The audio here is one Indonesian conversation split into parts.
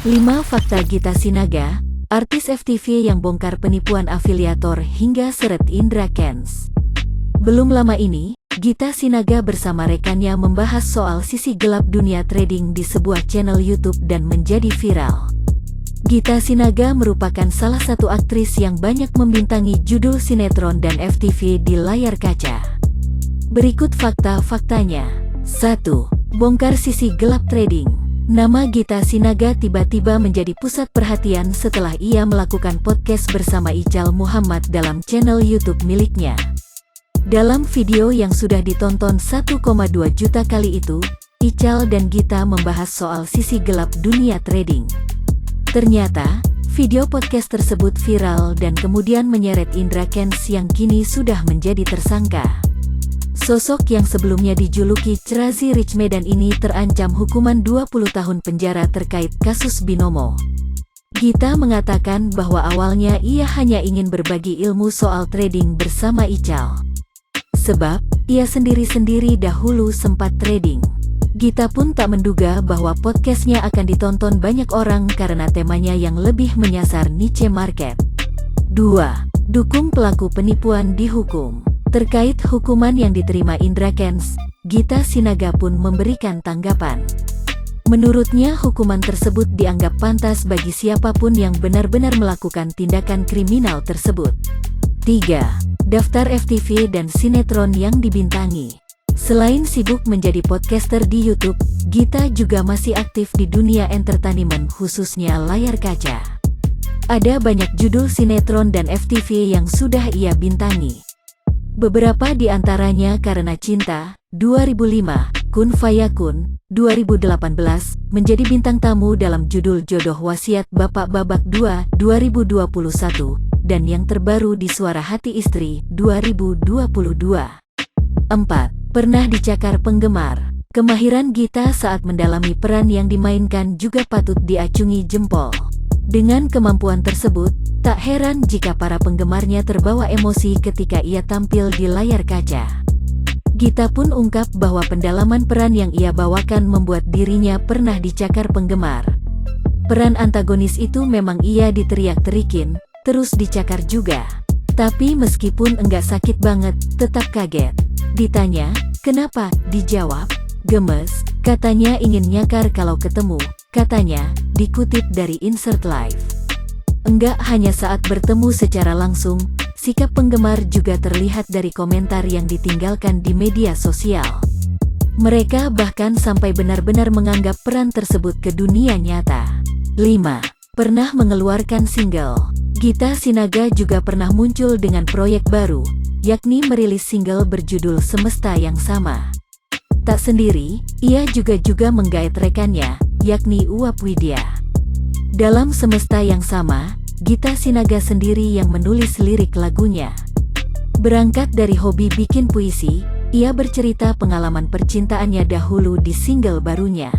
5 Fakta Gita Sinaga, artis FTV yang bongkar penipuan afiliator hingga seret Indra Kents. Belum lama ini, Gita Sinaga bersama rekannya membahas soal sisi gelap dunia trading di sebuah channel YouTube dan menjadi viral. Gita Sinaga merupakan salah satu aktris yang banyak membintangi judul sinetron dan FTV di layar kaca. Berikut fakta-faktanya. 1. Bongkar sisi gelap trading. Nama Gita Sinaga tiba-tiba menjadi pusat perhatian setelah ia melakukan podcast bersama Ical Muhammad dalam channel YouTube miliknya. Dalam video yang sudah ditonton 1,2 juta kali itu, Ical dan Gita membahas soal sisi gelap dunia trading. Ternyata, video podcast tersebut viral dan kemudian menyeret Indra Kents yang kini sudah menjadi tersangka. Sosok yang sebelumnya dijuluki Crazy Rich Medan ini terancam hukuman 20 tahun penjara terkait kasus binomo. Gita mengatakan bahwa awalnya ia hanya ingin berbagi ilmu soal trading bersama Ical. Sebab, ia sendiri-sendiri dahulu sempat trading. Gita pun tak menduga bahwa podcastnya akan ditonton banyak orang karena temanya yang lebih menyasar niche market. 2. Dukung pelaku penipuan dihukum. Terkait hukuman yang diterima Indra Kents, Gita Sinaga pun memberikan tanggapan. Menurutnya hukuman tersebut dianggap pantas bagi siapapun yang benar-benar melakukan tindakan kriminal tersebut. 3. Daftar FTV dan sinetron yang dibintangi. Selain sibuk menjadi podcaster di YouTube, Gita juga masih aktif di dunia entertainment khususnya layar kaca. Ada banyak judul sinetron dan FTV yang sudah ia bintangi. Beberapa di antaranya Karena Cinta, 2005, Kun Fayakun, 2018, menjadi bintang tamu dalam judul Jodoh Wasiat Bapak Babak 2, 2021, dan yang terbaru di Suara Hati Istri, 2022. 4. Pernah dicakar penggemar. Kemahiran Gita saat mendalami peran yang dimainkan juga patut diacungi jempol. Dengan kemampuan tersebut, tak heran jika para penggemarnya terbawa emosi ketika ia tampil di layar kaca. Gita pun ungkap bahwa pendalaman peran yang ia bawakan membuat dirinya pernah dicakar penggemar. Peran antagonis itu memang ia diteriak-terikin, terus dicakar juga. Tapi meskipun enggak sakit banget, tetap kaget. Ditanya, kenapa? Dijawab, gemes, katanya ingin nyakar kalau ketemu, katanya, dikutip dari Insert Live. Enggak hanya saat bertemu secara langsung, sikap penggemar juga terlihat dari komentar yang ditinggalkan di media sosial. Mereka bahkan sampai benar-benar menganggap peran tersebut ke dunia nyata. 5. Pernah mengeluarkan single. Gita Sinaga juga pernah muncul dengan proyek baru, yakni merilis single berjudul Semesta yang Sama. Tak sendiri, ia juga menggait rekannya, yakni Uap Widya. Dalam Semesta yang Sama, Gita Sinaga sendiri yang menulis lirik lagunya. Berangkat dari hobi bikin puisi, ia bercerita pengalaman percintaannya dahulu di single barunya.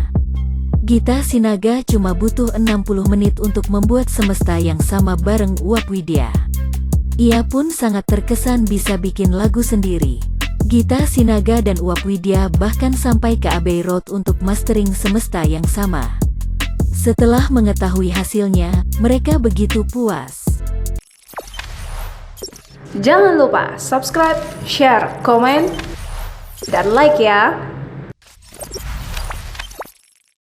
Gita Sinaga cuma butuh 60 menit untuk membuat Semesta yang Sama bareng Uap Widya. Ia pun sangat terkesan bisa bikin lagu sendiri. Gita Sinaga dan Uap Widya bahkan sampai ke Abbey Road untuk mastering Semesta yang Sama. Setelah mengetahui hasilnya, mereka begitu puas. Jangan lupa subscribe, share, komen, dan like ya!